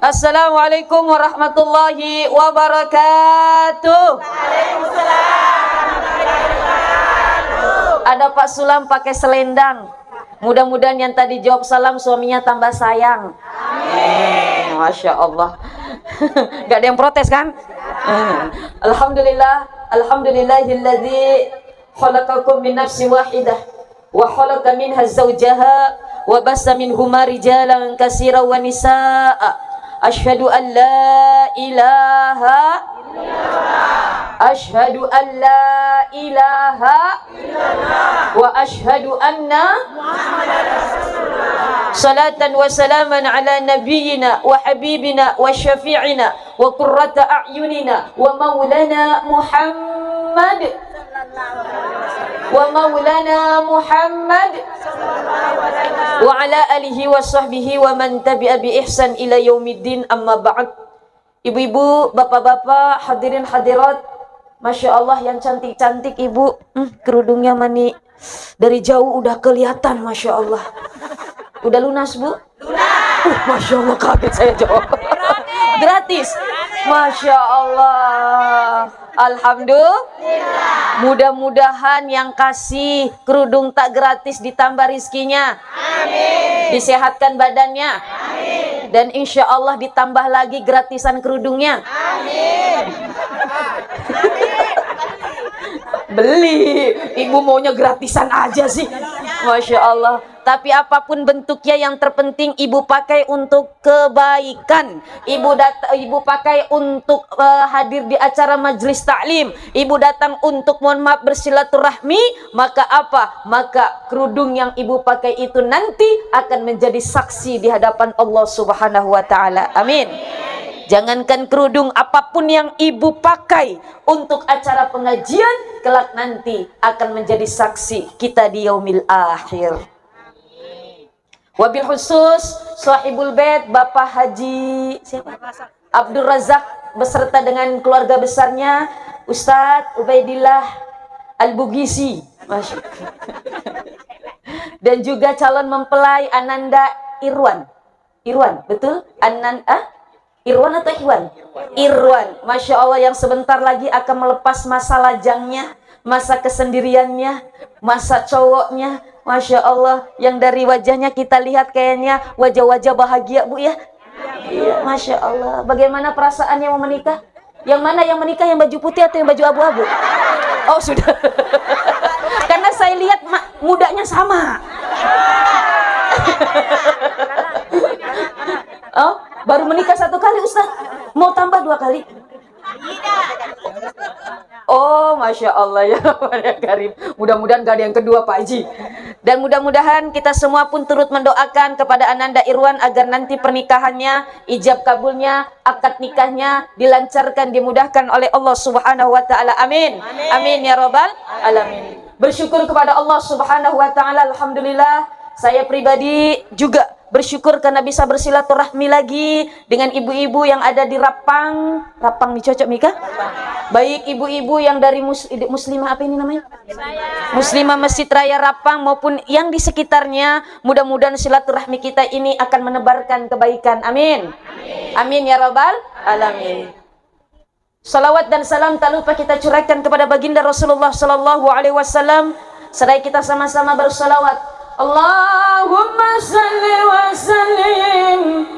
Assalamualaikum warahmatullahi wabarakatuh. Ada Pak Sulam pakai selendang. Mudah-mudahan yang tadi jawab salam suaminya tambah sayang. Amin. Masya Allah. Gak ada yang protes kan? Alhamdulillah. Alhamdulillahilladzi khalaqakum min nafsin wahidah wa khalaqa minha zawjaha wa bassa minhuma rijalan katsiran wa nisaa. Asyhadu an la ilaha Asyhadu an la ilaha wa asyhadu anna Muhammadar Rasulullah. Salatan wa salaman ala nabiyyina wa habibina wa syafi'ina wa qurrata a'yunina wa maulana Muhammad wa ala alihi wa sahbihi wa man tabi'a bi ihsan ila yaumiddin, amma ba'd. Ibu-ibu, bapak-bapak, hadirin hadirat, Masya Allah yang cantik-cantik ibu, kerudungnya mani dari jauh udah kelihatan, Masya Allah. Udah lunas bu? Lunas. Masya Allah, kaget saya jawab. Gratis. Masya Allah. Alhamdulillah. Mudah-mudahan yang kasih kerudung tak gratis ditambah rizkinya. Amin. Disehatkan badannya. Amin. Dan insya Allah ditambah lagi gratisan kerudungnya. Amin. Beli, ibu maunya gratisan aja sih. Masya Allah. Tapi apapun bentuknya, yang terpenting ibu pakai untuk kebaikan. Ibu pakai untuk hadir di acara majelis taklim. Ibu datang untuk, mohon maaf, bersilaturahmi. Maka apa? Maka kerudung yang ibu pakai itu nanti akan menjadi saksi di hadapan Allah Subhanahu wa taala. Amin. Jangankan kerudung, apapun yang ibu pakai untuk acara pengajian, kelak nanti akan menjadi saksi kita di yaumil akhir. Wabil khusus sahibul bait Bapak Haji siapa? Abdul Razak beserta dengan keluarga besarnya, Ustadz Ubaidillah Al-Bugisi, dan juga calon mempelai Ananda Irwan. Irwan, betul? Irwan atau Iwan? Irwan. Masya Allah, yang sebentar lagi akan melepas masa lajangnya, masa kesendiriannya, masa cowoknya. Masya Allah, yang dari wajahnya kita lihat kayaknya wajah-wajah bahagia bu ya. Iya, Masya Allah. Bagaimana perasaannya mau menikah? Yang mana yang menikah, yang baju putih atau yang baju abu-abu? Oh sudah. Karena saya lihat mudanya sama. Oh, baru menikah 1 kali Ustaz, mau tambah 2 kali? Oh, Masya Allah ya Karim. Mudah-mudahan gak ada yang kedua Pak Haji. Dan mudah-mudahan kita semua pun turut mendoakan kepada Ananda Irwan agar nanti pernikahannya, ijab kabulnya, akad nikahnya dilancarkan, dimudahkan oleh Allah Subhanahu wa taala. Amin. Amin ya rabbal alamin. Bersyukur kepada Allah Subhanahu wa taala. Alhamdulillah, saya pribadi juga bersyukur karena bisa bersilaturahmi lagi dengan ibu-ibu yang ada di Rapang. Rapang nih cocok Mika? Baik ibu-ibu yang dari Muslimah apa ini namanya? Muslimah Masjid Raya Rapang maupun yang di sekitarnya. Mudah-mudahan silaturahmi kita ini akan menebarkan kebaikan. Amin. Amin ya rabbal alamin. Salawat dan salam tak lupa kita curahkan kepada baginda Rasulullah sallallahu alaihi wasallam. Seraya kita sama-sama bersalawat. Allahumma salli wa sallim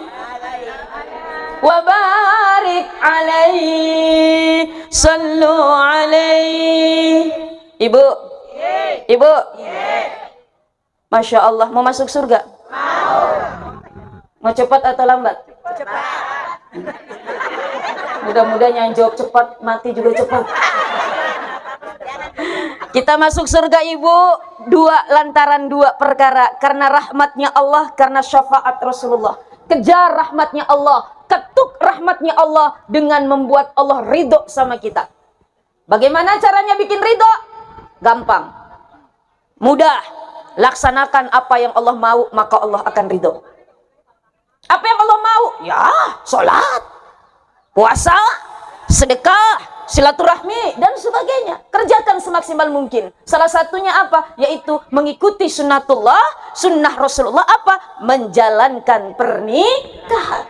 wa barik alaihi, sallu alaihi. Ibu, ibu, Masya Allah, mau masuk surga? Mau cepat atau lambat? Cepat. Mudah-mudahan yang jawab cepat mati juga cepat. Kita masuk surga ibu lantaran 2 perkara. Karena rahmatnya Allah, karena syafaat Rasulullah. Kejar rahmatnya Allah, ketuk rahmatnya Allah dengan membuat Allah ridho sama kita. Bagaimana caranya bikin ridho? Gampang, mudah. Laksanakan apa yang Allah mau, maka Allah akan ridho. Apa yang Allah mau? Ya, sholat, puasa, sedekah, silaturahmi dan sebagainya. Kerjakan semaksimal mungkin. Salah satunya apa? Yaitu mengikuti sunnatullah, sunnah Rasulullah apa? Menjalankan pernikahan.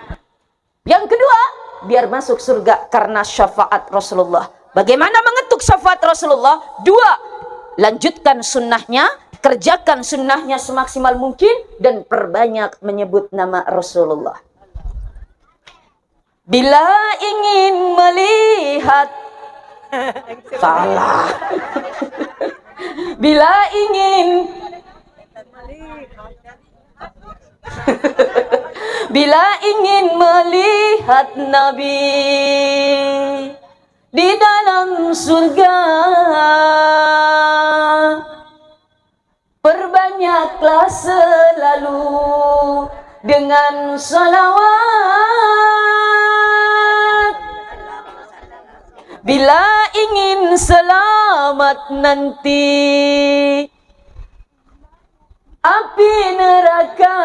biar masuk surga karena syafaat Rasulullah. Bagaimana mengetuk syafaat Rasulullah? 2, lanjutkan sunnahnya, kerjakan sunnahnya semaksimal mungkin, dan perbanyak menyebut nama Rasulullah. Bila ingin melihat salah. Bila ingin bila ingin melihat Nabi di dalam surga, perbanyaklah selalu dengan salawat. Bila ingin selamat nanti api neraka,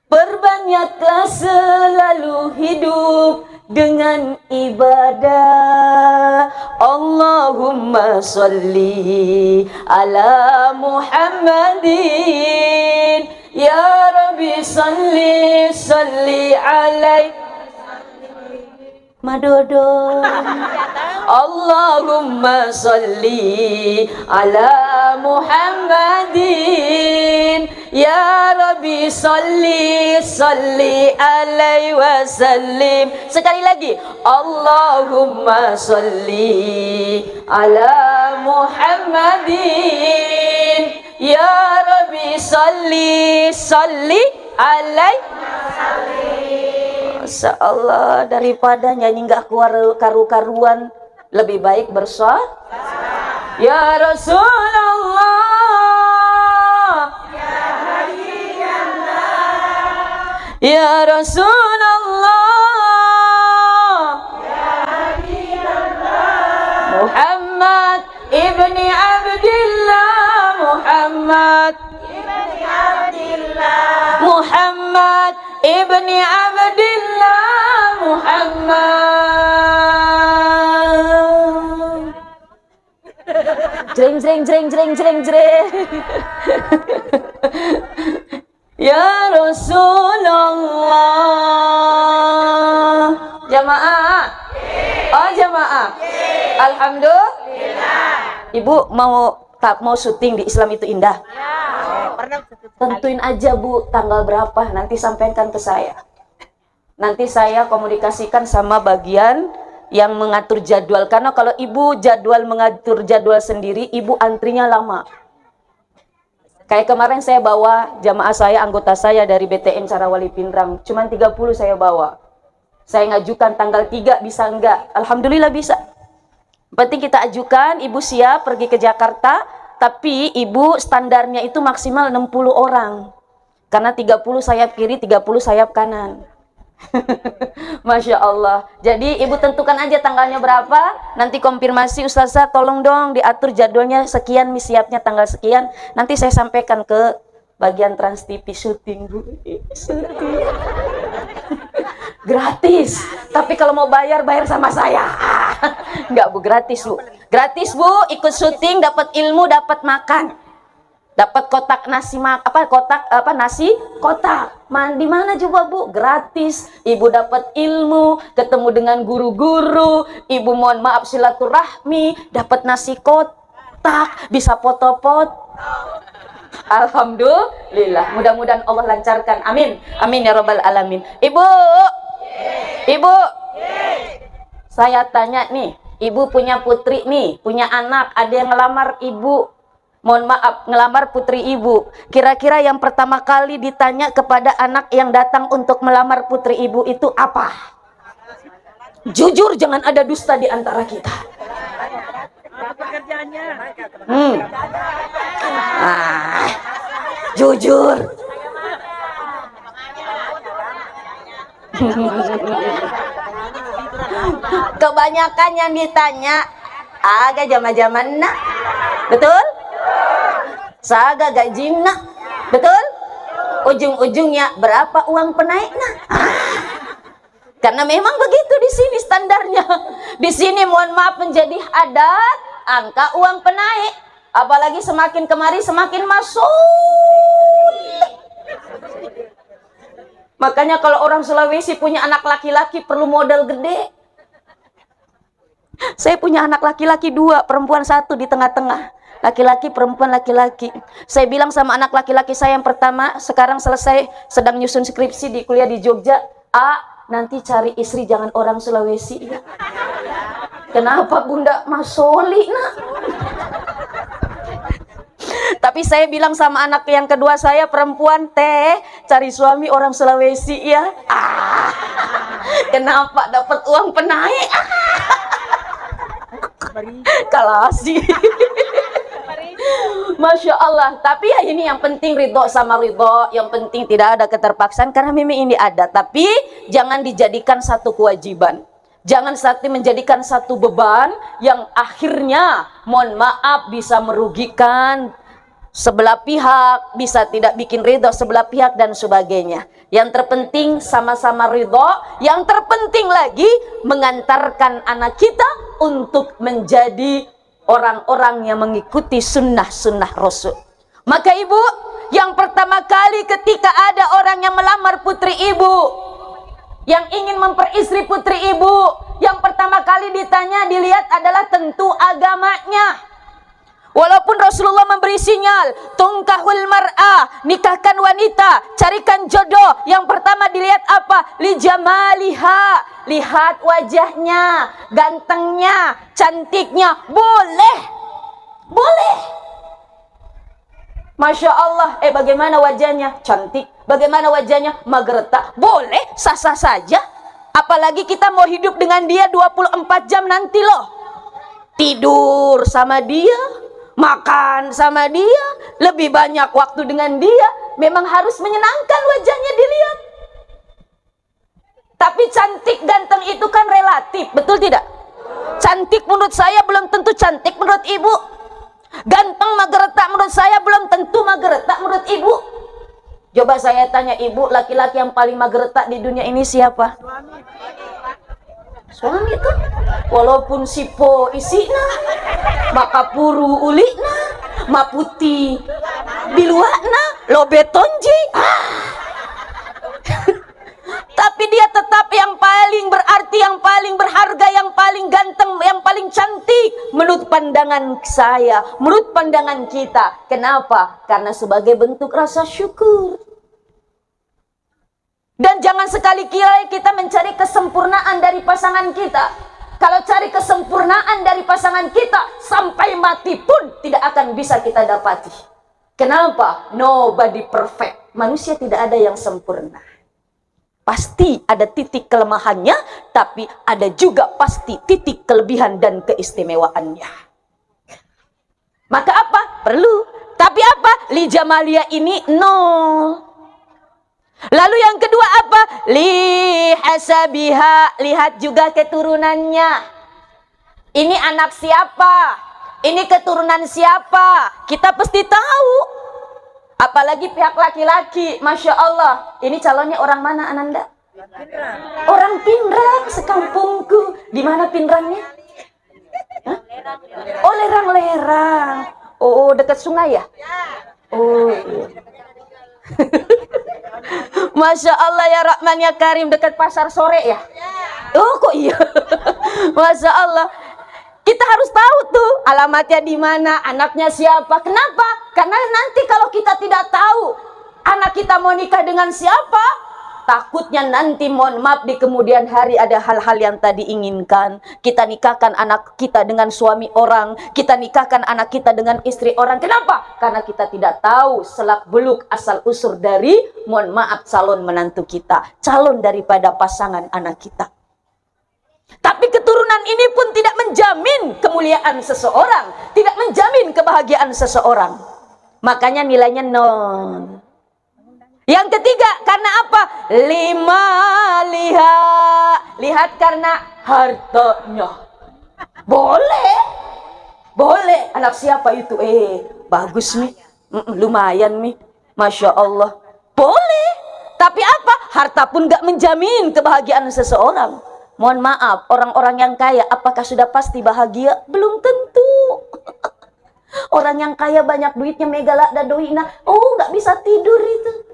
perbanyaklah selalu hidup dengan ibadah. Allahumma sholli ala Muhammadin, ya Rabbi sholli sholli alaihi madodon. Allahumma sholli ala Muhammadin, ya Rabbi sholli sholli alaihi wasallim. Sekali lagi, Allahumma sholli ala Muhammadin, ya Rabbi sholli sholli alaihi wasallim. Masya Allah, daripada nyanyi nggak keluar karu-karuan, lebih baik bersolat. Ya Rasulullah, ya Rasulullah, Muhammad ibni Abdillah, Muhammad ibni Abdillah, Muhammad ibni Abdillah, Muhammad. Jreng jreng jreng jreng jreng jreng. Ya Rasulullah. Jamaah. Oh jamaah. Alhamdulillah. Ibu mau syuting di Islam itu Indah? Tentuin aja Bu tanggal berapa, nanti sampaikan ke saya. Nanti saya komunikasikan sama bagian yang mengatur jadwal. Karena kalau ibu mengatur jadwal sendiri, ibu antrinya lama. Kayak kemarin saya bawa jamaah saya, anggota saya dari BTM Sarawali Pindrang. Cuman 30 saya bawa. Saya ngajukan tanggal 3, bisa enggak? Alhamdulillah bisa. Penting kita ajukan, ibu siap pergi ke Jakarta. Tapi ibu standarnya itu maksimal 60 orang. Karena 30 sayap kiri, 30 sayap kanan. Masya Allah. Jadi ibu tentukan aja tanggalnya berapa. Nanti konfirmasi, Ustazah tolong dong diatur jadwalnya sekian, siapnya tanggal sekian. Nanti saya sampaikan ke bagian Trans TV syuting Bu. Syuting. Gratis. Tapi kalau mau bayar sama saya. Enggak Bu, gratis Bu. Gratis Bu, ikut syuting, dapat ilmu, dapat makan. Dapat kotak nasi nasi kotak. Di mana coba Bu? Gratis. Ibu dapat ilmu, ketemu dengan guru-guru, ibu mohon maaf silaturahmi, dapat nasi kotak, bisa foto-foto. Alhamdulillah. Mudah-mudahan Allah lancarkan. Amin. Amin ya rabbal alamin. Ibu. Ibu. Saya tanya nih, ibu punya putri nih, punya anak, ada yang ngelamar ibu. Mohon maaf, ngelamar putri ibu. Kira-kira yang pertama kali ditanya kepada anak yang datang untuk melamar putri ibu itu apa? Jujur, jangan ada dusta di antara kita. Jujur. Kebanyakan yang ditanya agak zaman-zaman nak. Betul? Saga gajimna. Betul? Ujung-ujungnya berapa uang penaiknya? Karena memang begitu di sini standarnya. Di sini mohon maaf menjadi adat angka uang penaik. Apalagi semakin kemari semakin masuk. Makanya kalau orang Sulawesi punya anak laki-laki perlu modal gede. Saya punya anak laki-laki 2, perempuan 1 di tengah-tengah. Laki-laki, perempuan, laki-laki. Saya bilang sama anak laki-laki saya yang pertama, sekarang selesai, sedang nyusun skripsi di kuliah di Jogja. Nanti cari istri jangan orang Sulawesi. Kenapa Bunda? Masoli nak. Tapi saya bilang sama anak yang kedua saya perempuan, cari suami orang Sulawesi ya. Kenapa? Dapat uang penaik. Kalasi. Masya Allah. Tapi ya ini yang penting ridho sama ridho. Yang penting tidak ada keterpaksaan karena memang ini ada. Tapi jangan dijadikan satu kewajiban. Jangan menjadikan satu beban yang akhirnya mohon maaf bisa merugikan sebelah pihak, bisa tidak bikin ridho sebelah pihak dan sebagainya. Yang terpenting sama-sama ridho. Yang terpenting lagi mengantarkan anak kita untuk menjadi orang-orang yang mengikuti sunnah-sunnah Rasul. Maka ibu, yang pertama kali ketika ada orang yang melamar putri ibu, yang ingin memperistri putri ibu, yang pertama kali dilihat adalah tentu agamanya. Walaupun Rasulullah memberi sinyal, tungkahul mar'ah, nikahkan wanita, carikan jodoh. Yang pertama dilihat apa? Li jamaliha, lihat wajahnya, gantengnya, cantiknya. Boleh. Masya Allah, bagaimana wajahnya? Cantik. Bagaimana wajahnya? Magerta. Boleh, sah-sah saja. Apalagi kita mau hidup dengan dia 24 jam nanti loh. Tidur sama dia, makan sama dia, lebih banyak waktu dengan dia. Memang harus menyenangkan wajahnya dilihat. Tapi cantik ganteng itu kan relatif, betul tidak? Cantik menurut saya belum tentu cantik menurut ibu. Ganteng mageretak menurut saya belum tentu mageretak menurut ibu. Coba saya tanya ibu, laki-laki yang paling mageretak di dunia ini siapa? Suami itu. Walaupun sipo isina, maka puru ulina, maputi biluakna, lobetonji. Tapi dia tetap yang paling berarti, yang paling berharga, yang paling ganteng, yang paling cantik menurut pandangan saya, menurut pandangan kita. Kenapa? Karena sebagai bentuk rasa syukur. Dan jangan sekali-kali kita mencari kesempurnaan dari pasangan kita. Kalau cari kesempurnaan dari pasangan kita, sampai mati pun tidak akan bisa kita dapati. Kenapa? Nobody perfect. Manusia tidak ada yang sempurna. Pasti ada titik kelemahannya, tapi ada juga pasti titik kelebihan dan keistimewaannya. Maka apa? Perlu. Tapi apa? Li jamalia ini nol. Lalu yang kedua apa? Li hasabiha. Lihat juga keturunannya. Ini anak siapa? Ini keturunan siapa? Kita pasti tahu. Apalagi pihak laki-laki, Masya Allah. Ini calonnya orang mana Ananda? Pindrang. Orang Pindrang, sekampungku. Di mana Pindrangnya? Hah? Oh, Lerang-Lerang. Oh, dekat sungai ya? Oh, iya. Masya Allah ya Rahman ya Karim, dekat pasar sore ya? Oh, kok iya? Masya Allah. Kita harus tahu tuh alamatnya di mana, anaknya siapa. Kenapa? Karena nanti kalau kita tidak tahu anak kita mau nikah dengan siapa, takutnya nanti mohon maaf di kemudian hari ada hal-hal yang tadi inginkan. Kita nikahkan anak kita dengan suami orang, kita nikahkan anak kita dengan istri orang. Kenapa? Karena kita tidak tahu selak beluk asal usur dari mohon maaf calon menantu kita, calon daripada pasangan anak kita. Tapi keturunan ini pun tidak menjamin kemuliaan seseorang, tidak menjamin kebahagiaan seseorang. Makanya nilainya nol. Yang ketiga, karena apa? Lihat karena hartanya. Boleh. Anak siapa itu? Bagus nih. Lumayan nih. Masya Allah. Boleh. Tapi apa? Harta pun gak menjamin kebahagiaan seseorang. Mohon maaf, orang-orang yang kaya apakah sudah pasti bahagia? Belum tentu. Orang yang kaya banyak duitnya, megala dan doina, gak bisa tidur itu.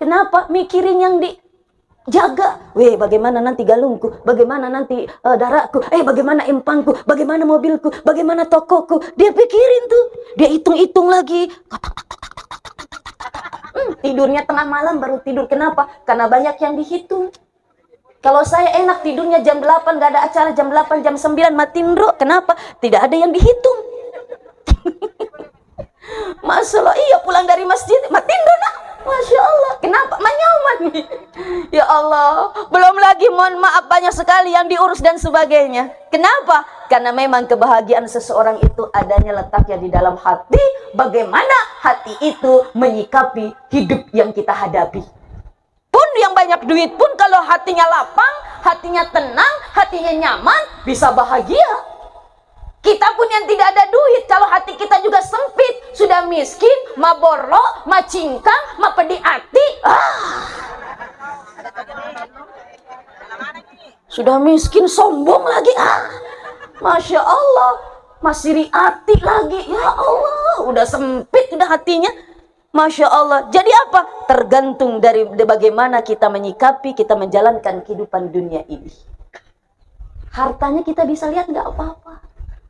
Kenapa? Mikirin yang dijaga. Weh, bagaimana nanti galungku? Bagaimana nanti darahku? Bagaimana empangku? Bagaimana mobilku? Bagaimana tokoku? Dia pikirin tuh. Dia hitung-hitung lagi. Tidurnya tengah malam baru tidur. Kenapa? Karena banyak yang dihitung. Kalau saya enak tidurnya jam 8, gak ada acara jam 8, jam 9, matindro. Kenapa? Tidak ada yang dihitung. Masalah, iya pulang dari masjid, matindro nak. Masya Allah. Kenapa? Manyaman nih. Ya Allah. Belum lagi mohon maaf banyak sekali yang diurus dan sebagainya. Kenapa? Karena memang kebahagiaan seseorang itu adanya letaknya di dalam hati. Bagaimana hati itu menyikapi hidup yang kita hadapi. Pun yang banyak duit pun kalau hatinya lapang, hatinya tenang, hatinya nyaman, bisa bahagia. Kita pun yang tidak ada duit, kalau hati kita juga sempit, sudah miskin, ma borok, ma cingkang, ma pedih hati. Sudah miskin, sombong lagi. Masya Allah, masih riati lagi. Ya Allah, udah sempit udah hatinya. Masya Allah. Jadi apa? Tergantung dari bagaimana kita menyikapi, kita menjalankan kehidupan dunia ini. Hartanya kita bisa lihat nggak apa-apa.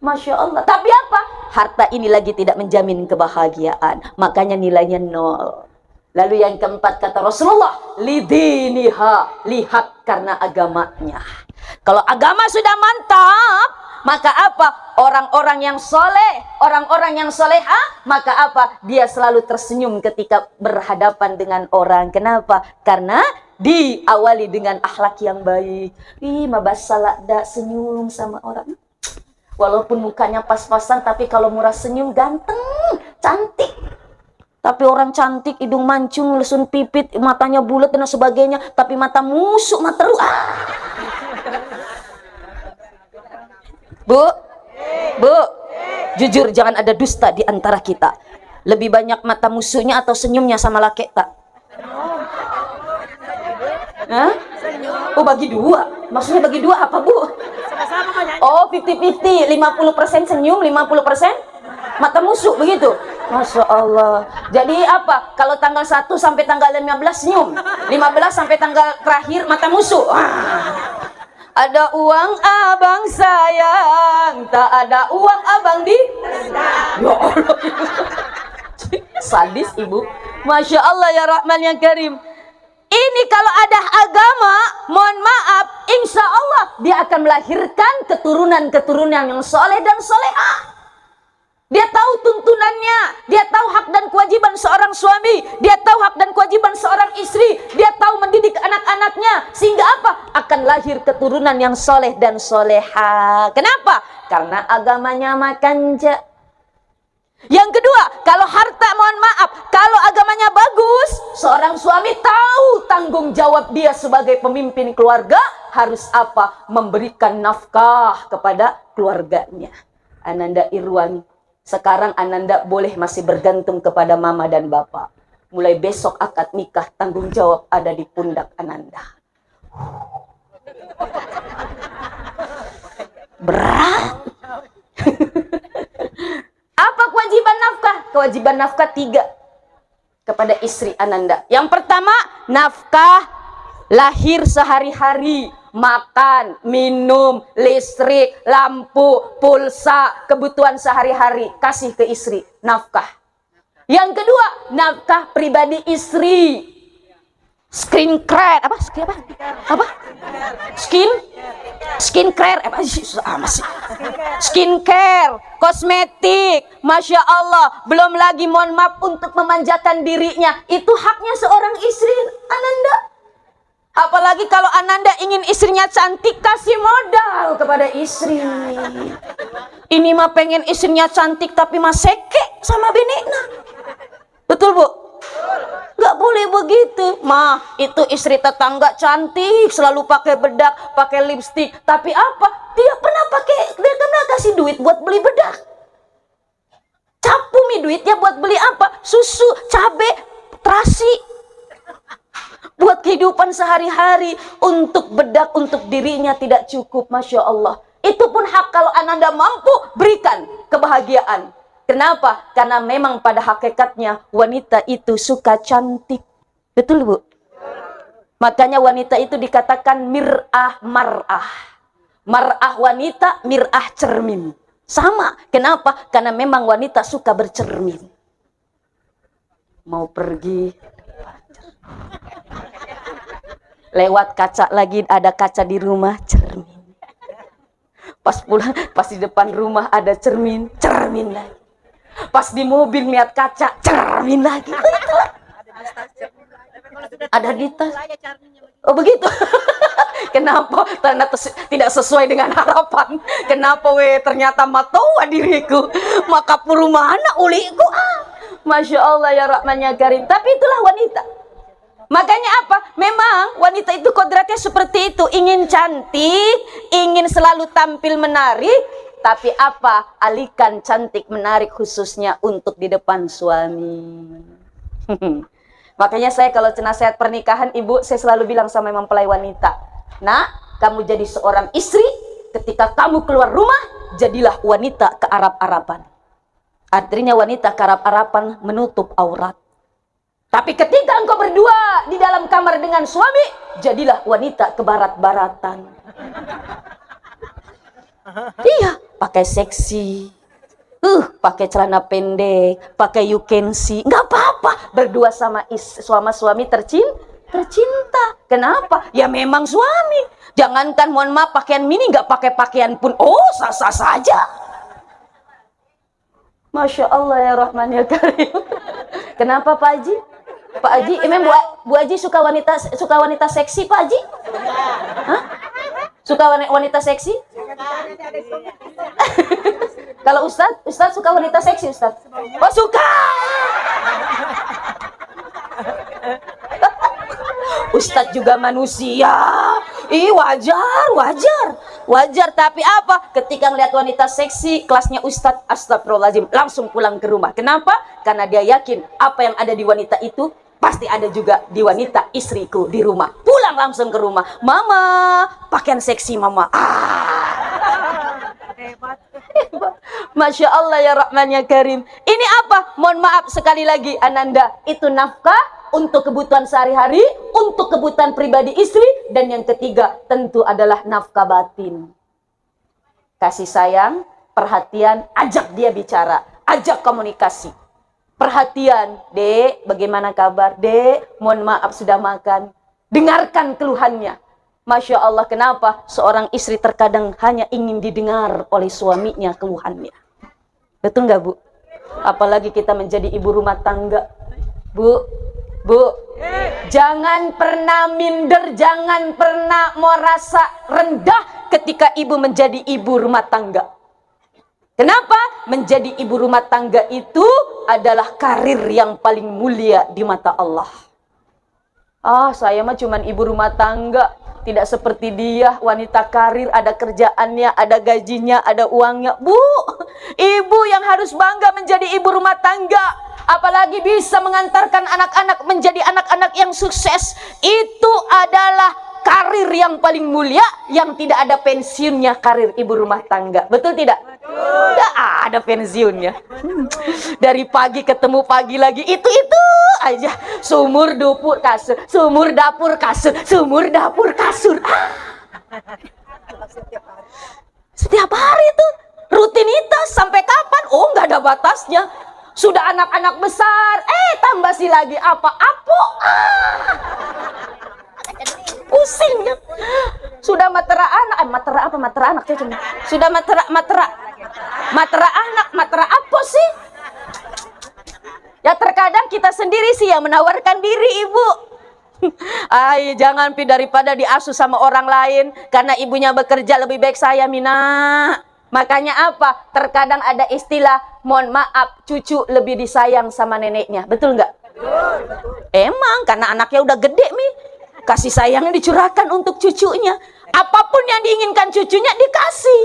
Masya Allah. Tapi apa? Harta ini lagi tidak menjamin kebahagiaan. Makanya nilainya 0. Lalu yang keempat kata Rasulullah, lidiniha, lihat karena agamanya. Kalau agama sudah mantap, maka apa? Orang-orang yang soleh, orang-orang yang soleha, maka apa? Dia selalu tersenyum ketika berhadapan dengan orang. Kenapa? Karena diawali dengan akhlak yang baik. Mabasalada, senyum sama orang. Walaupun mukanya pas-pasan, tapi kalau murah senyum ganteng, cantik. Tapi orang cantik, hidung mancung, lesun pipit, matanya bulat dan sebagainya, tapi mata musuk, mata Bu, jujur jangan ada dusta di antara kita. Lebih banyak mata musuhnya atau senyumnya sama laki tak? Hah? Oh, bagi dua. Maksudnya bagi dua apa, Bu? Oh, 50-50. 50% senyum, 50% mata musuh, begitu? Masya Allah. Jadi apa? Kalau tanggal 1 sampai tanggal 15 senyum, 15 sampai tanggal terakhir mata musuh. Ada uang abang sayang, tak ada uang abang di. Ya Allah. Sadis ibu. Masya Allah ya Rahman ya Karim. Ini kalau ada agama, mohon maaf, insya Allah dia akan melahirkan keturunan-keturunan yang soleh dan solehah. Dia tahu tuntunannya, dia tahu hak dan kewajiban seorang suami, dia tahu hak dan kewajiban seorang istri, dia tahu mendidik anak-anaknya, sehingga apa? Akan lahir keturunan yang soleh dan soleha. Kenapa? Karena agamanya makanja. Yang kedua, kalau harta, mohon maaf, kalau agamanya bagus, seorang suami tahu tanggung jawab dia sebagai pemimpin keluarga, harus apa? Memberikan nafkah kepada keluarganya. Ananda Irwan, sekarang Ananda boleh masih bergantung kepada mama dan bapak. Mulai besok akad nikah, tanggung jawab ada di pundak Ananda. Berat. Apa kewajiban nafkah? Kewajiban nafkah 3 kepada istri Ananda. Yang pertama, nafkah lahir sehari-hari. Makan, minum, listrik, lampu, pulsa, kebutuhan sehari-hari. Kasih ke istri, nafkah. Yang kedua, nafkah pribadi istri. Skin care, apa? Skin care, skin care, kosmetik, Masya Allah. Belum lagi mohon maaf untuk memanjakan dirinya. Itu haknya seorang istri Ananda. Apalagi kalau Ananda ingin istrinya cantik, kasih modal kepada istri. Ini mah pengen istrinya cantik tapi mah seke sama benekna. Betul, Bu? Gak boleh begitu. Mah, itu istri tetangga cantik, selalu pakai bedak, pakai lipstik. Tapi apa? Dia pernah kasih duit buat beli bedak. Capu mi duitnya buat beli apa? Susu, cabe, terasi. Buat kehidupan sehari-hari, untuk bedak, untuk dirinya tidak cukup. Masya Allah. Itu pun hak kalau Ananda mampu, berikan kebahagiaan. Kenapa? Karena memang pada hakikatnya wanita itu suka cantik. Betul, Bu? Makanya wanita itu dikatakan mir'ah mar'ah. Mar'ah wanita, mir'ah cermin. Sama. Kenapa? Karena memang wanita suka bercermin. Mau pergi, lewat kaca lagi, ada kaca di rumah, cermin. Pas pulang, pas di depan rumah ada cermin, cermin lagi. Pas di mobil lihat kaca, cermin lagi. Ada di tas. Oh begitu. Kenapa? Ternyata tidak sesuai dengan harapan. Kenapa ternyata matoa diriku. Maka puru mana uliku. Masya Allah ya Rahman ya Karim. Tapi itulah wanita. Makanya apa? Memang wanita itu kodratnya seperti itu. Ingin cantik, ingin selalu tampil menarik. Tapi apa? Alihkan cantik menarik khususnya untuk di depan suami. Makanya saya kalau nasihat pernikahan, ibu, saya selalu bilang sama mempelai wanita, nah, kamu jadi seorang istri, ketika kamu keluar rumah, jadilah wanita kearap-arapan. Artinya wanita kearap-arapan menutup aurat. Tapi ketika engkau berdua di dalam kamar dengan suami, jadilah wanita kebarat-baratan. Iya, pakai seksi. Pakai celana pendek, pakai you can see, nggak apa-apa. Berdua sama suami tercinta. Kenapa? Ya memang suami. Jangankan mohon maaf pakaian mini, nggak pakai pakaian pun, oh sah-sah saja. Masya Allah ya Rahman ya Karim. Kenapa Pak Haji? Pak Haji, emang Bu Haji suka wanita seksi Pak Haji? Hah? Suka wanita seksi? Kalau Ustadz suka wanita seksi, Ustadz? Oh suka! Ustadz juga manusia. Wajar. Tapi apa? Ketika melihat wanita seksi, kelasnya Ustadz, astagfirullahaladzim, langsung pulang ke rumah. Kenapa? Karena dia yakin apa yang ada di wanita itu pasti ada juga di wanita istriku di rumah. Pulang langsung ke rumah. Mama, pakaian seksi mama. Hebat. Masya Allah ya Rahman ya Karim. Ini apa? Mohon maaf sekali lagi Ananda, itu nafkah untuk kebutuhan sehari-hari, untuk kebutuhan pribadi istri, dan yang ketiga tentu adalah nafkah batin. Kasih sayang, perhatian, ajak dia bicara, ajak komunikasi. Perhatian, Dek, bagaimana kabar? Dek, mohon maaf sudah makan. Dengarkan keluhannya. Masya Allah, kenapa? Seorang istri terkadang hanya ingin didengar oleh suaminya keluhannya. Betul nggak, Bu? Apalagi kita menjadi ibu rumah tangga. Bu, jangan pernah minder, jangan pernah mau rasa rendah ketika ibu menjadi ibu rumah tangga. Kenapa? Menjadi ibu rumah tangga itu adalah karir yang paling mulia di mata Allah. Saya mah cuman ibu rumah tangga. Tidak seperti dia, wanita karir, ada kerjaannya, ada gajinya, ada uangnya. Bu, ibu yang harus bangga menjadi ibu rumah tangga. Apalagi bisa mengantarkan anak-anak menjadi anak-anak yang sukses. Itu adalah karir yang paling mulia, yang tidak ada pensiunnya, karir ibu rumah tangga. Betul tidak? Tidak ada pensiunnya. Dari pagi ketemu pagi lagi, itu aja. Sumur dapur kasur, sumur dapur kasur, sumur dapur kasur. Setiap hari itu rutinitas. Sampai kapan? Oh, nggak ada batasnya. Sudah anak-anak besar, tambah si lagi apa? Pusing ya. Sudah matera anak cuma. Sudah matera anak, matera apa sih? Ya terkadang kita sendiri sih yang menawarkan diri, Ibu. Jangan daripada diasuh sama orang lain karena ibunya bekerja, lebih baik saya, Mina. Makanya apa? Terkadang ada istilah, mohon maaf, cucu lebih disayang sama neneknya. Betul nggak? Emang karena anaknya udah gede, Mi. Kasih sayangnya dicurahkan untuk cucunya. Apapun yang diinginkan cucunya dikasih.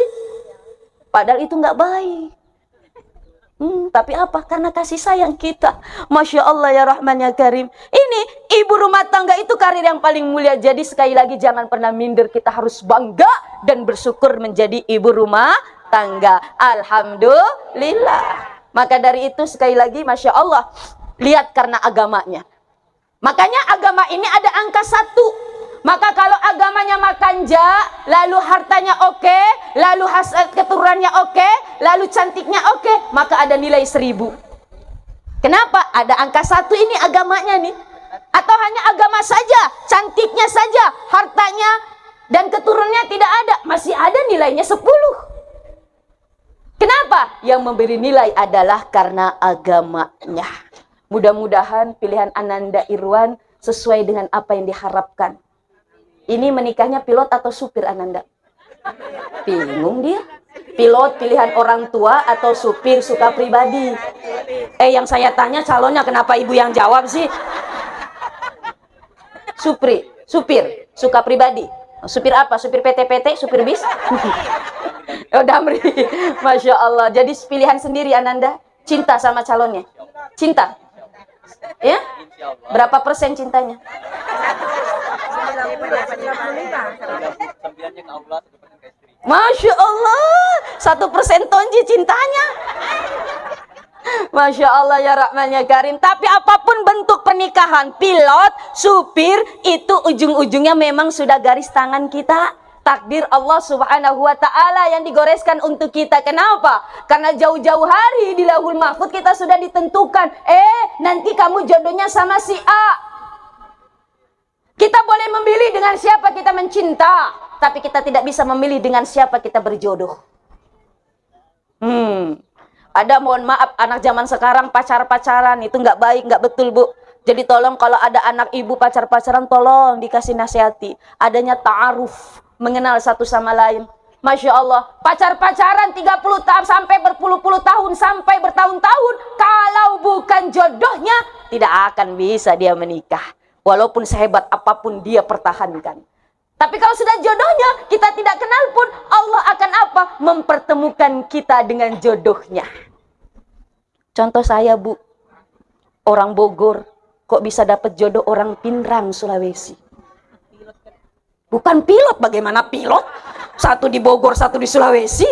Padahal itu nggak baik. Tapi apa? Karena kasih sayang kita. Masya Allah ya Rahman ya Karim. Ini ibu rumah tangga itu karir yang paling mulia. Jadi sekali lagi jangan pernah minder. Kita harus bangga dan bersyukur menjadi ibu rumah tangga. Alhamdulillah. Maka dari itu sekali lagi Masya Allah, lihat karena agamanya. Makanya agama ini ada angka 1. Maka kalau agamanya makanja, lalu hartanya oke, lalu hasil keturunannya oke, lalu cantiknya oke, maka ada nilai 1000. Kenapa? Ada angka 1 ini agamanya nih. Atau hanya agama saja, cantiknya saja, hartanya dan keturunannya tidak ada, masih ada nilainya 10. Kenapa? Yang memberi nilai adalah karena agamanya. Mudah-mudahan pilihan Ananda Irwan sesuai dengan apa yang diharapkan. Ini menikahnya pilot atau supir Ananda? Bingung dia. Pilot pilihan orang tua atau supir suka pribadi? Yang saya tanya calonnya, kenapa ibu yang jawab sih? Supir suka pribadi. Supir apa? Supir PT-PT, supir bis? Oh, Damri. Masya Allah. Jadi pilihan sendiri Ananda. Cinta sama calonnya? Cinta? Ya? Berapa persen cintanya? Masya Allah, 1% tonji cintanya. Masya Allah ya Rahman ya Karim. Tapi apapun bentuk pernikahan, pilot, supir, itu ujung-ujungnya memang sudah garis tangan kita. Takdir Allah subhanahu wa ta'ala yang digoreskan untuk kita. Kenapa? Karena jauh-jauh hari di Lauhul Mahfuz kita sudah ditentukan. Nanti kamu jodohnya sama si A. Kita boleh memilih dengan siapa kita mencinta, tapi kita tidak bisa memilih dengan siapa kita berjodoh. Ada, mohon maaf, anak zaman sekarang pacar-pacaran itu nggak baik, nggak betul Bu. Jadi tolong kalau ada anak ibu pacar-pacaran, tolong dikasih nasihati. Adanya ta'aruf, mengenal satu sama lain. Masya Allah, pacar-pacaran 30 tahun sampai berpuluh-puluh tahun, sampai bertahun-tahun, kalau bukan jodohnya, tidak akan bisa dia menikah. Walaupun sehebat apapun dia pertahankan. Tapi kalau sudah jodohnya, kita tidak kenal pun, Allah akan apa? Mempertemukan kita dengan jodohnya. Contoh saya Bu, orang Bogor, kok bisa dapat jodoh orang Pinrang, Sulawesi? Bukan pilot, bagaimana pilot? Satu di Bogor, satu di Sulawesi.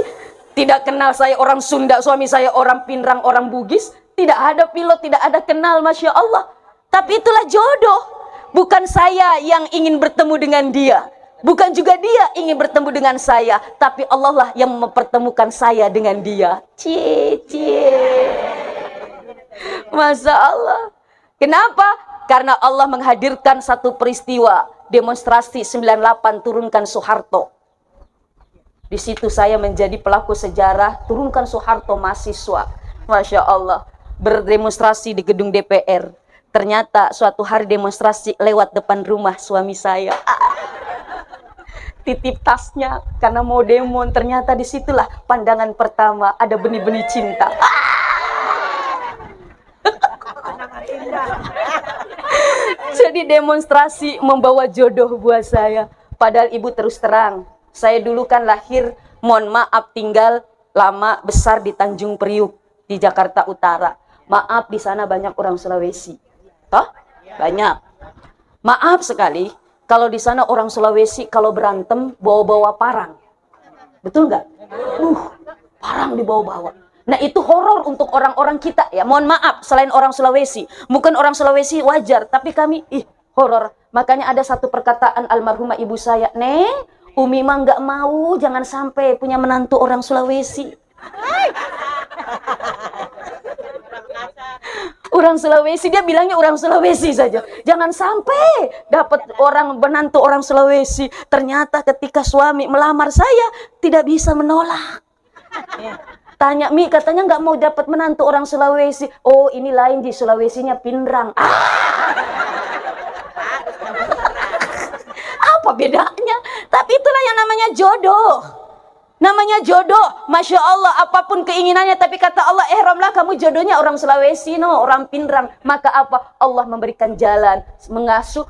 Tidak kenal, saya orang Sunda, suami saya orang Pinrang, orang Bugis. Tidak ada pilot, tidak ada kenal, Masya Allah. Tapi itulah jodoh. Bukan saya yang ingin bertemu dengan dia. Bukan juga dia ingin bertemu dengan saya. Tapi Allah lah yang mempertemukan saya dengan dia. Masya Allah. Kenapa? Karena Allah menghadirkan satu peristiwa. Demonstrasi 98 turunkan Soeharto. Di situ saya menjadi pelaku sejarah. Turunkan Soeharto mahasiswa. Masya Allah. Berdemonstrasi di gedung DPR. Ternyata suatu hari demonstrasi lewat depan rumah suami saya. Titip tasnya karena mau demo. Ternyata disitulah pandangan pertama, ada benih-benih cinta. Jadi demonstrasi membawa jodoh buat saya. Padahal ibu terus terang, saya dulu kan lahir, mohon maaf, tinggal lama besar di Tanjung Priuk di Jakarta Utara. Maaf, di sana banyak orang Sulawesi. Toh? Banyak. Maaf sekali, kalau di sana orang Sulawesi kalau berantem bawa-bawa parang. Betul nggak? Parang dibawa-bawa. Nah itu horor untuk orang-orang kita ya. Mohon maaf, selain orang Sulawesi. Mungkin orang Sulawesi wajar, tapi kami horor. Makanya ada satu perkataan almarhumah ibu saya, Neng, Umi mah nggak mau, jangan sampai punya menantu orang Sulawesi. Orang Sulawesi, dia bilangnya orang Sulawesi saja. Jangan sampai dapat orang menantu orang Sulawesi. Ternyata ketika suami melamar saya, tidak bisa menolak. Tanya, Mi, katanya nggak mau dapat menantu orang Sulawesi. Oh, ini lain, di Sulawesinya Pinrang. Apa bedanya? Tapi itulah yang namanya jodoh. Namanya jodoh, Masya Allah, apapun keinginannya, tapi kata Allah, ihramlah kamu jodohnya orang Sulawesi, orang Pinrang. Maka apa? Allah memberikan jalan, mengasuh,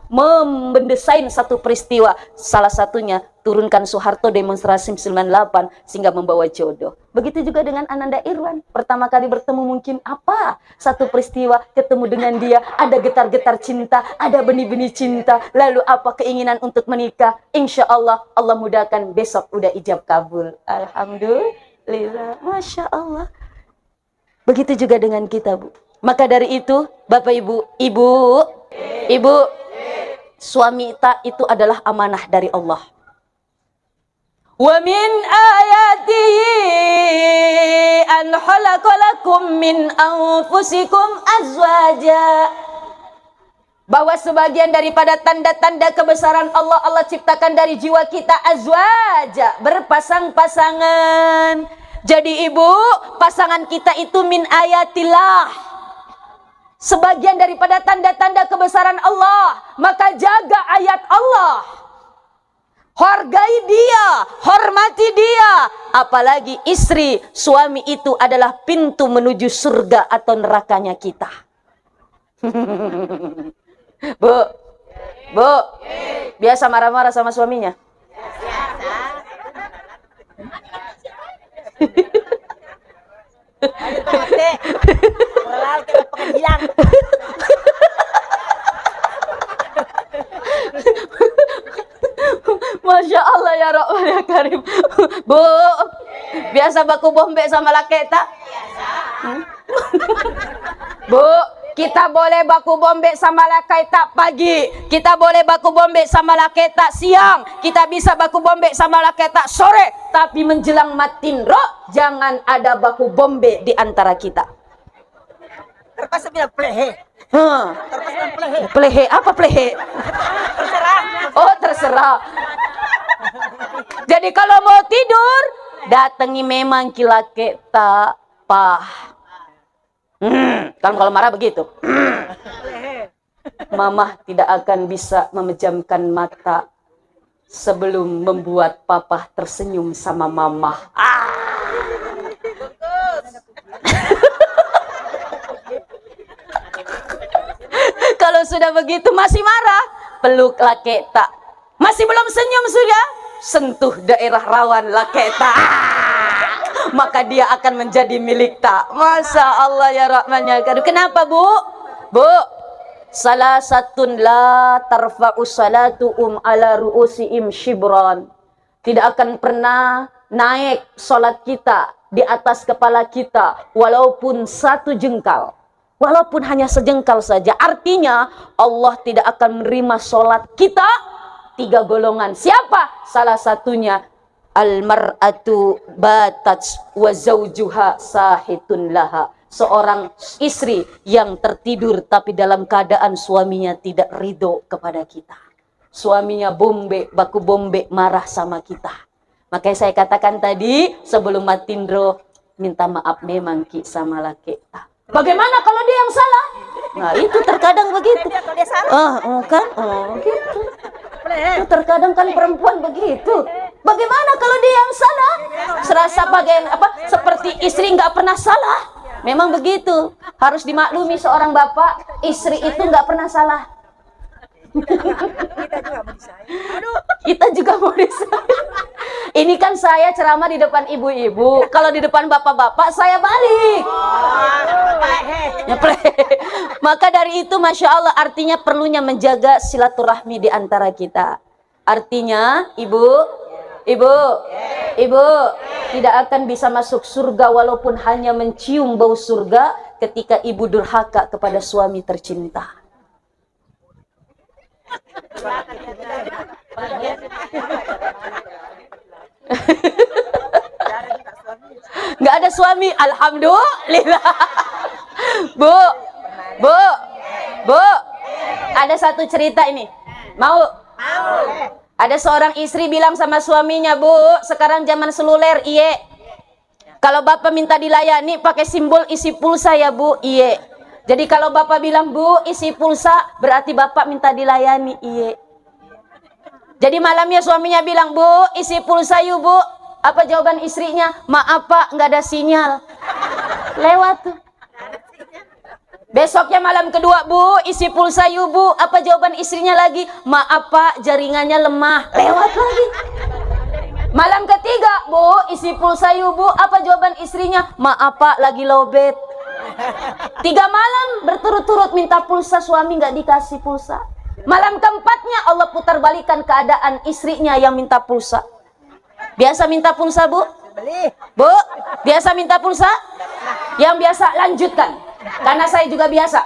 mendesain satu peristiwa. Salah satunya, turunkan Soeharto demonstrasi 98, sehingga membawa jodoh. Begitu juga dengan Ananda Irwan. Pertama kali bertemu mungkin apa? Satu peristiwa, ketemu dengan dia, ada getar-getar cinta, ada benih-benih cinta. Lalu apa? Keinginan untuk menikah. Insya Allah, Allah mudahkan, besok udah ijab kabul. Alhamdulillah, Masya Allah. Begitu juga dengan kita, Bu. Maka dari itu, Bapak Ibu, Ibu, suami itu adalah amanah dari Allah. Wa min ayatihi an khalaqalakum min anfusikum azwaja. Bahwa sebagian daripada tanda-tanda kebesaran Allah, Allah ciptakan dari jiwa kita azwaja, berpasang-pasangan. Jadi ibu, pasangan kita itu min ayatillah, sebagian daripada tanda-tanda kebesaran Allah. Maka jaga ayat Allah, hargai dia, hormati dia. Apalagi istri, suami itu adalah pintu menuju surga atau nerakanya kita. Bu, biasa marah-marah sama suaminya? Masya Allah ya Rahman ya Karim. Bu, biasa baku bombe sama laki tak? Bu, kita boleh baku bombe sama laki tak pagi, kita boleh baku bombe sama laki tak siang, kita bisa baku bombe sama laki tak sore, tapi menjelang matin roh jangan ada baku bombe di antara kita. Terpaksa bilang plehe. Plehe apa plehe? Terserah. Oh terserah. Jadi kalau mau tidur datangi memang kilake tak pah. Kan kalau marah begitu. Mama tidak akan bisa memejamkan mata sebelum membuat papa tersenyum sama mama. Kalau sudah begitu masih marah, peluk laki tak. Masih belum senyum sudah, sentuh daerah rawan laki tak. Maka dia akan menjadi milik tak. Masya Allah ya Rahman ya Karim. Kenapa bu? Bu, salah satun la tarfa'u salatu ala ru'usi'im shibran. Tidak akan pernah naik solat kita di atas kepala kita walaupun satu jengkal. Walaupun hanya sejengkal saja. Artinya Allah tidak akan menerima solat kita. 3 golongan. Siapa? Salah satunya al-mar'atu batat wa zawjuha sahitun laha. Seorang istri yang tertidur tapi dalam keadaan suaminya tidak ridho kepada kita. Suaminya bombe, baku bombe, marah sama kita. Makanya saya katakan tadi sebelum matindro, minta maaf memang ki sama laki. Bagaimana kalau dia yang salah? Nah itu terkadang begitu. Gitu. Itu terkadang kan perempuan begitu. Bagaimana kalau dia yang salah? Serasa seperti istri nggak pernah salah. Memang begitu. Harus dimaklumi seorang bapak, istri itu nggak pernah salah. Kita juga mau disayang. Ini kan saya ceramah di depan ibu-ibu. Kalau di depan bapak-bapak saya balik. Maka dari itu Masya Allah artinya perlunya menjaga silaturahmi di antara kita. Artinya ibu tidak akan bisa masuk surga walaupun hanya mencium bau surga ketika ibu durhaka kepada suami tercinta. Nggak ada suami, alhamdulillah. Bu, ada satu cerita ini. Mau? Ada seorang istri bilang sama suaminya, Bu, sekarang zaman seluler, iye. Kalau bapak minta dilayani pakai simbol isi pulsa ya Bu, iye. Jadi kalau bapak bilang, Bu, isi pulsa, berarti bapak minta dilayani, iye. Jadi malamnya suaminya bilang, Bu, isi pulsa yuk Bu. Apa jawaban istrinya? Maaf Pak, nggak ada sinyal. Lewat tuh. Besoknya malam kedua, Bu, isi pulsa yuk Bu. Apa jawaban istrinya lagi? Maaf Pak, jaringannya lemah. Lewat lagi. Malam ketiga, Bu, isi pulsa yuk Bu. Apa jawaban istrinya? Maaf Pak, lagi lowbat. 3 malam berturut-turut minta pulsa, suami nggak dikasih pulsa. Malam keempatnya Allah putar balikan keadaan istrinya yang minta pulsa. Biasa minta pulsa Bu? Bu, biasa minta pulsa? Yang biasa lanjutkan. Karena saya juga biasa.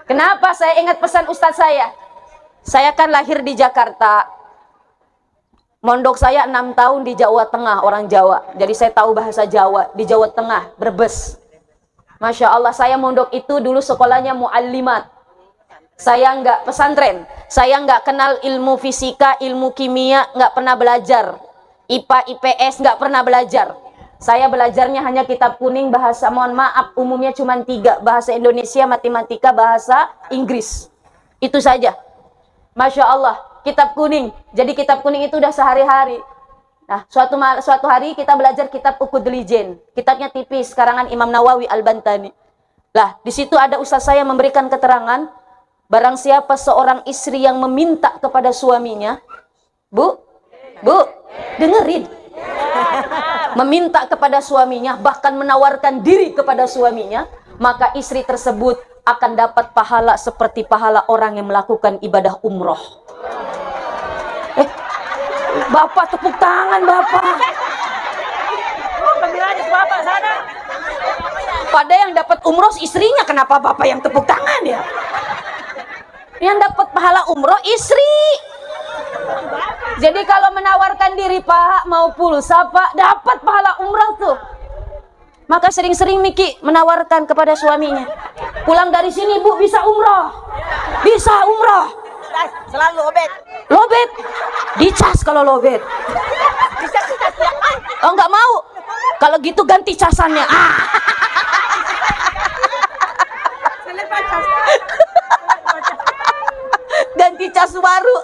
Kenapa saya ingat pesan ustadz saya? Saya kan lahir di Jakarta. Mondok saya 6 tahun di Jawa Tengah, orang Jawa. Jadi saya tahu bahasa Jawa, di Jawa Tengah, Brebes. Masya Allah, saya mondok itu dulu sekolahnya muallimat. Saya nggak pesantren. Saya nggak kenal ilmu fisika, ilmu kimia, nggak pernah belajar. IPA, IPS, nggak pernah belajar. Saya belajarnya hanya kitab kuning, bahasa, mohon maaf, umumnya cuma 3. Bahasa Indonesia, matematika, bahasa Inggris. Itu saja. Masya Allah, kitab kuning. Jadi kitab kuning itu udah sehari-hari. Nah, suatu hari kita belajar kitab Ukudul Jen. Kitabnya tipis, karangan Imam Nawawi Al-Bantani. Lah, di situ ada ustaz saya memberikan keterangan, barang siapa seorang istri yang meminta kepada suaminya, Bu, dengerin. Meminta kepada suaminya, bahkan menawarkan diri kepada suaminya, maka istri tersebut akan dapat pahala seperti pahala orang yang melakukan ibadah umroh. Bapak tepuk tangan, Bapak. Bapak sana. Pada yang dapat umroh istrinya, kenapa Bapak yang tepuk tangan ya? Yang dapat pahala umroh istri. Jadi kalau menawarkan diri, Pak, mau pulsa, Pak, dapat pahala umroh tuh. Maka sering-sering Miki menawarkan kepada suaminya, pulang dari sini Bu bisa umroh, bisa umroh. Selalu lobet. Lobet, dicas kalau lobet. Oh nggak mau, kalau gitu ganti casannya. Ganti cas baru.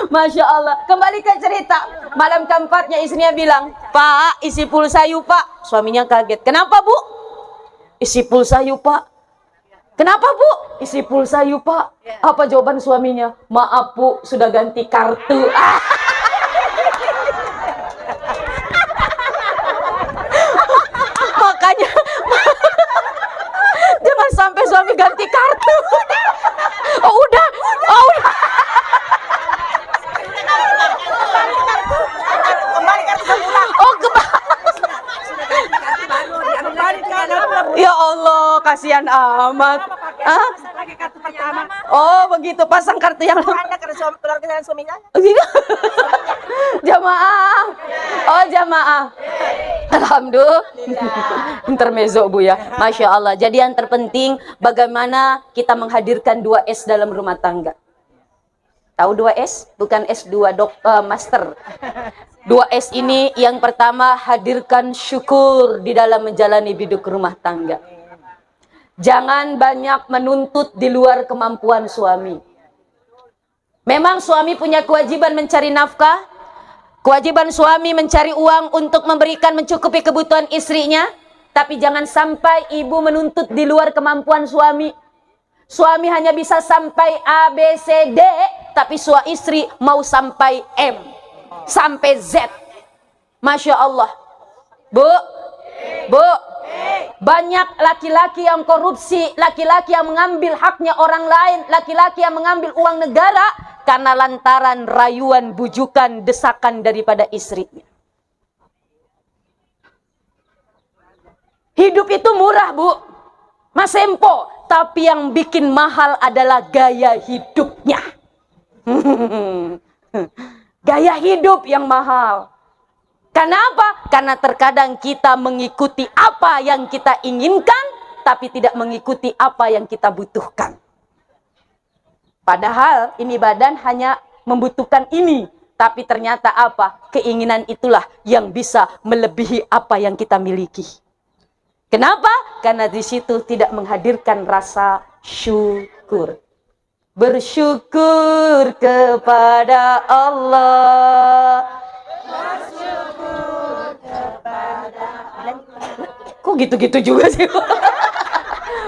Masya Allah. Kembali ke cerita. Malam keempatnya istrinya bilang, Pak, isi pulsa yuk Pak. Suaminya kaget. Kenapa Bu? Isi pulsa yuk Pak. Kenapa Bu? Isi pulsa yuk Pak. Apa jawaban suaminya? Maaf Bu, sudah ganti kartu. Makanya jangan sampai suami ganti kartu. Oh udah. Kembali kartu semula. Oh ya Allah, kasihan amat. Hah? Lagi kartu pertama. Oh begitu, pasang kartu yang Anda karena keluarga suaminya. Jamaah. Oh jamaah. Alhamdulillah. Intermezzo Bu ya. Masya Allah. Jadi yang terpenting bagaimana kita menghadirkan 2S dalam rumah tangga. Tahu 2S? Bukan S2 master. 2S ini yang pertama, hadirkan syukur di dalam menjalani hidup rumah tangga. Jangan banyak menuntut di luar kemampuan suami. Memang suami punya kewajiban mencari nafkah. Kewajiban suami mencari uang untuk memberikan mencukupi kebutuhan istrinya. Tapi jangan sampai ibu menuntut di luar kemampuan suami. Suami hanya bisa sampai A, B, C, D. Tapi istri mau sampai M. Sampai Z. Masya Allah. Bu. Banyak laki-laki yang korupsi, laki-laki yang mengambil haknya orang lain, laki-laki yang mengambil uang negara karena lantaran rayuan, bujukan, desakan daripada istrinya. Hidup itu murah Bu, Mas Empo, tapi yang bikin mahal adalah gaya hidupnya. Gaya hidup yang mahal. Kenapa? Karena terkadang kita mengikuti apa yang kita inginkan, tapi tidak mengikuti apa yang kita butuhkan. Padahal ini badan hanya membutuhkan ini, tapi ternyata apa? Keinginan itulah yang bisa melebihi apa yang kita miliki. Kenapa? Karena di situ tidak menghadirkan rasa syukur. Bersyukur kepada Allah. Kok gitu-gitu juga sih?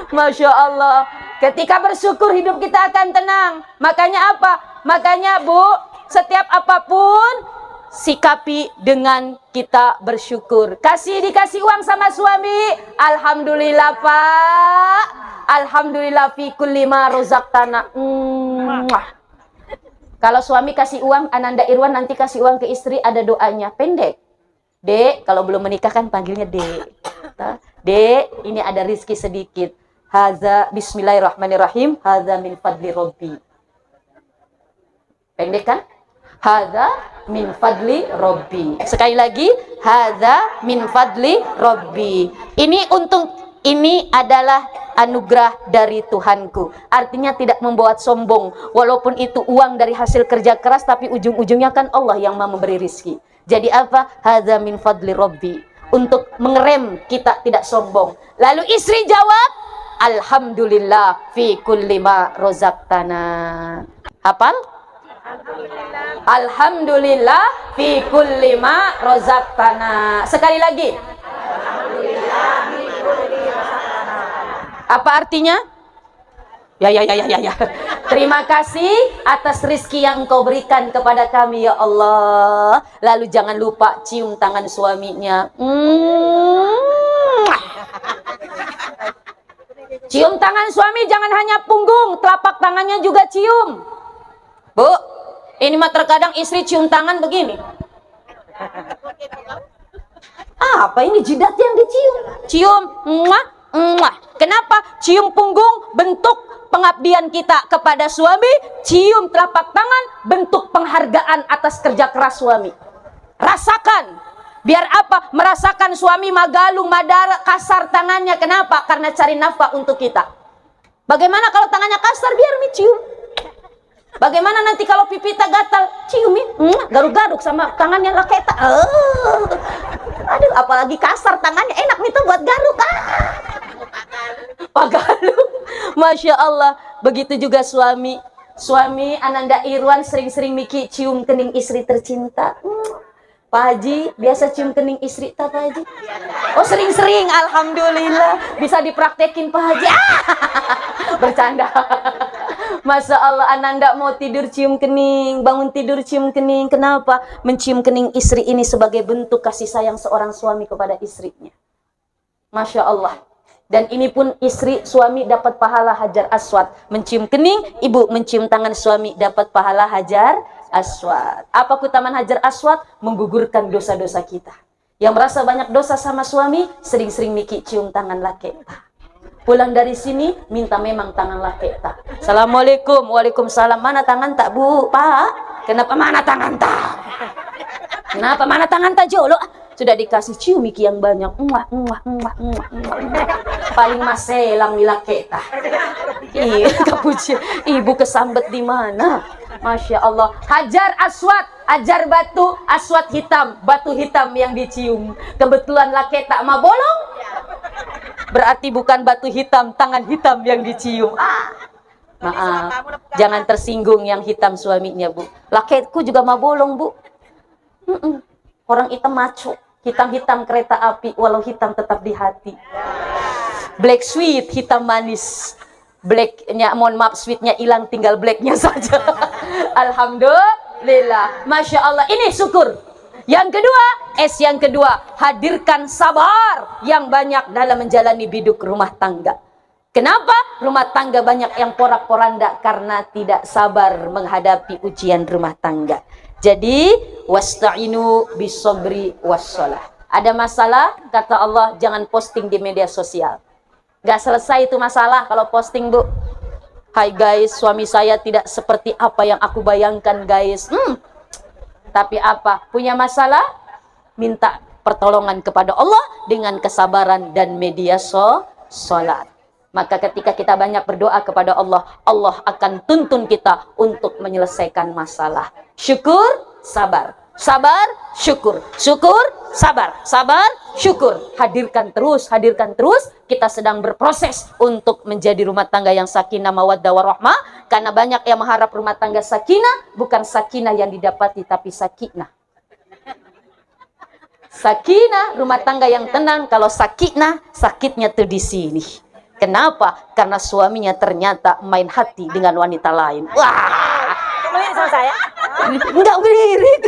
Masya Allah. Ketika bersyukur hidup kita akan tenang. Makanya apa? Makanya Bu, setiap apapun sikapi dengan kita bersyukur. Dikasih uang sama suami, alhamdulillah Pak. Alhamdulillah fi kulli ma razaqtana. Kalau suami kasih uang, Ananda Irwan nanti kasih uang ke istri, ada doanya pendek. Dek, kalau belum menikah kan panggilnya Dek. Dek, ini ada rizki sedikit. Hadza bismillahirrahmanirrahim, hadza min fadli rabbi. Pendek kan? Hadza min fadli rabbi. Sekali lagi, hadza min fadli rabbi. Ini adalah anugerah dari Tuhanku. Artinya tidak membuat sombong. Walaupun itu uang dari hasil kerja keras, tapi ujung-ujungnya kan Allah yang mau memberi rizki. Jadi apa? Hadza min fadli rabbi. Untuk mengerem kita tidak sombong. Lalu istri jawab, alhamdulillah fi kulli ma rozaqtana. Hafal? Alhamdulillah fi kulli ma rozaqtana. Sekali lagi. Apa artinya? Ya. Terima kasih atas rizki yang engkau berikan kepada kami ya Allah. Lalu jangan lupa cium tangan suaminya. Cium tangan suami, jangan hanya punggung, telapak tangannya juga cium. Bu, ini mah terkadang istri cium tangan begini. Apa ini jidat yang dicium? Cium, muah. Kenapa? Cium punggung bentuk pengabdian kita kepada suami, cium telapak tangan bentuk penghargaan atas kerja keras suami. Rasakan. Biar apa? Merasakan suami magalung, madara, kasar tangannya. Kenapa? Karena cari nafkah untuk kita. Bagaimana kalau tangannya kasar? Biar cium. Bagaimana nanti kalau pipita gatal? Ciumin. Garuk-garuk sama tangannya laketa. Aduh, apalagi kasar tangannya. Enak nih tuh buat garuk. Pagalung. Masya Allah. Begitu juga suami. Suami Ananda Irwan sering-sering Miki cium kening istri tercinta. Pak Haji biasa cium kening istri tak Pak Haji? Oh sering-sering, alhamdulillah. Bisa dipraktekin Pak Haji. Bercanda. Masya Allah, Ananda mau tidur cium kening, bangun tidur cium kening. Kenapa? Mencium kening istri ini sebagai bentuk kasih sayang seorang suami kepada istrinya. Masya Allah. Dan ini pun istri suami dapat pahala hajar aswad. Mencium kening, ibu mencium tangan suami dapat pahala hajar aswad. Apa keutamaan hajar aswad? Menggugurkan dosa-dosa kita. Yang merasa banyak dosa sama suami, sering-sering Miki cium tangan laketa. Pulang dari sini, minta memang tangan laketa. Assalamualaikum, waalaikumsalam. Mana tangan tak bu? Pak, kenapa mana tangan tak? Kenapa mana tangan tak jolo? Sudah dikasih cium Miki yang banyak. Paling maselang milaketa. Iya, kapuji. Ibu kesambet di mana? Masya Allah. Hajar aswad, ajar batu, aswad hitam, batu hitam yang dicium. Kebetulan laketa mah bolong. Berarti bukan batu hitam, tangan hitam yang dicium. Maaf, jangan tersinggung yang hitam suaminya bu. Laketku juga mah bolong bu. Orang hitam maco, hitam-hitam kereta api, walau hitam tetap di hati. Black sweet, hitam manis. Blacknya, mohon maaf, sweetnya hilang, tinggal blacknya saja. Alhamdulillah, Masya Allah, ini syukur. Yang kedua, yang kedua, hadirkan sabar yang banyak dalam menjalani biduk rumah tangga. Kenapa? Rumah tangga banyak yang porak-poranda karena tidak sabar menghadapi ujian rumah tangga. Jadi, wasta'inu bisobri wassalah. Ada masalah, kata Allah, jangan posting di media sosial. Gak selesai itu masalah kalau posting bu. Hai guys, suami saya tidak seperti apa yang aku bayangkan guys. Tapi apa? Punya masalah? Minta pertolongan kepada Allah dengan kesabaran dan media sholat. Maka ketika kita banyak berdoa kepada Allah, Allah akan tuntun kita untuk menyelesaikan masalah. Syukur, sabar. Sabar, syukur. Syukur, sabar. Sabar, syukur. Hadirkan terus, hadirkan terus. Kita sedang berproses untuk menjadi rumah tangga yang sakinah, mawaddah, warahmah. Karena banyak yang mengharap rumah tangga sakinah, bukan sakinah yang didapati, tapi sakinah. Sakinah, rumah tangga yang tenang. Kalau sakinah, sakitnya tuh di sini. Kenapa? Karena suaminya ternyata main hati dengan wanita lain. Wah, Melirik sama saya? enggak melirik.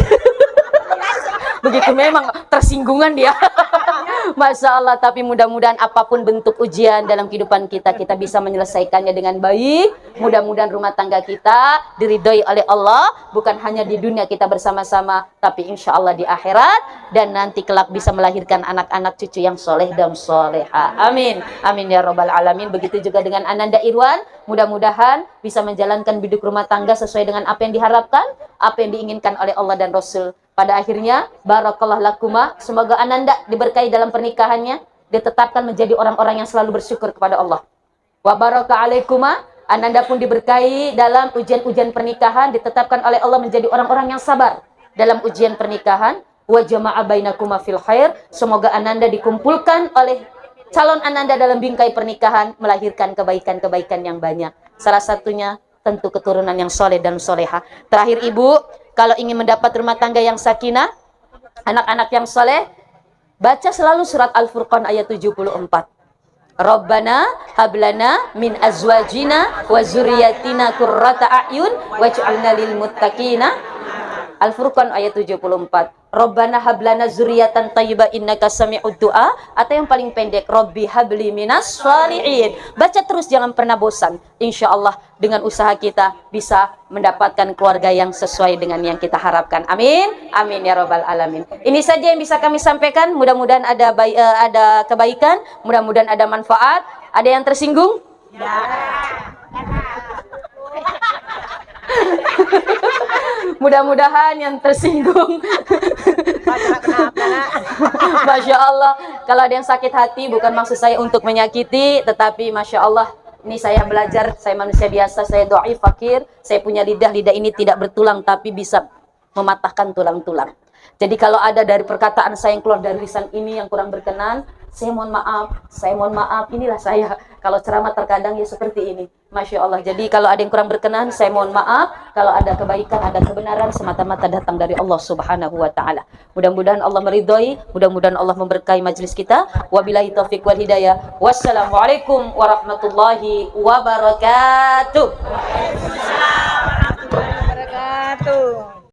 Begitu memang tersinggungan dia. Masya Allah, tapi mudah-mudahan apapun bentuk ujian dalam kehidupan kita, kita bisa menyelesaikannya dengan baik. Mudah-mudahan rumah tangga kita diridhoi oleh Allah, bukan hanya di dunia kita bersama-sama, tapi insya Allah di akhirat, dan nanti kelak bisa melahirkan anak-anak cucu yang soleh dan soleha. Amin. Amin ya Rabbal Alamin. Begitu juga dengan Ananda Irwan, mudah-mudahan bisa menjalankan hidup rumah tangga sesuai dengan apa yang diharapkan, apa yang diinginkan oleh Allah dan Rasul. Pada akhirnya, barakallah lakuma, semoga Ananda diberkahi dalam pernikahannya, ditetapkan menjadi orang-orang yang selalu bersyukur kepada Allah. Wa baraka alaikuma, Ananda pun diberkahi dalam ujian-ujian pernikahan, ditetapkan oleh Allah menjadi orang-orang yang sabar dalam ujian pernikahan. Wa jama'a bainakuma fil khair, semoga Ananda dikumpulkan oleh calon Ananda dalam bingkai pernikahan, melahirkan kebaikan-kebaikan yang banyak. Salah satunya tentu keturunan yang soleh dan soleha. Terakhir Ibu, kalau ingin mendapat rumah tangga yang sakinah, anak-anak yang soleh, baca selalu surat Al-Furqan ayat 74. Rabbana hablana min azwajina wa zuriyatina qurrata a'yun waj'alna lil muttaqina. Al-Furqan ayat 74. Rabbana hablana zuriyatan thayyibah innaka sami'ud du'a, atau yang paling pendek Rabbi habli minas shalihin. Baca terus, jangan pernah bosan. Insyaallah dengan usaha kita bisa mendapatkan keluarga yang sesuai dengan yang kita harapkan. Amin. Amin ya Rabbal Alamin. Ini saja yang bisa kami sampaikan. Mudah-mudahan ada kebaikan, mudah-mudahan ada manfaat. Ada yang tersinggung? Mudah-mudahan yang tersinggung. Masya Allah, kalau ada yang sakit hati, bukan maksud saya untuk menyakiti, tetapi Masya Allah, ini saya belajar, saya manusia biasa, saya dhaif, fakir, saya punya lidah ini tidak bertulang, tapi bisa mematahkan tulang-tulang. Jadi kalau ada dari perkataan saya yang keluar dari lisan ini yang kurang berkenan, saya mohon maaf, inilah saya. Kalau ceramah terkadang ya seperti ini. Masya Allah. Jadi kalau ada yang kurang berkenan, saya mohon maaf. Kalau ada kebaikan, ada kebenaran, semata-mata datang dari Allah Subhanahu wa Ta'ala. Mudah-mudahan Allah meridhoi, mudah-mudahan Allah memberkahi majlis kita. Wabillahi taufiq wal hidayah. Wassalamualaikum warahmatullahi wabarakatuh. Wabarakatuh.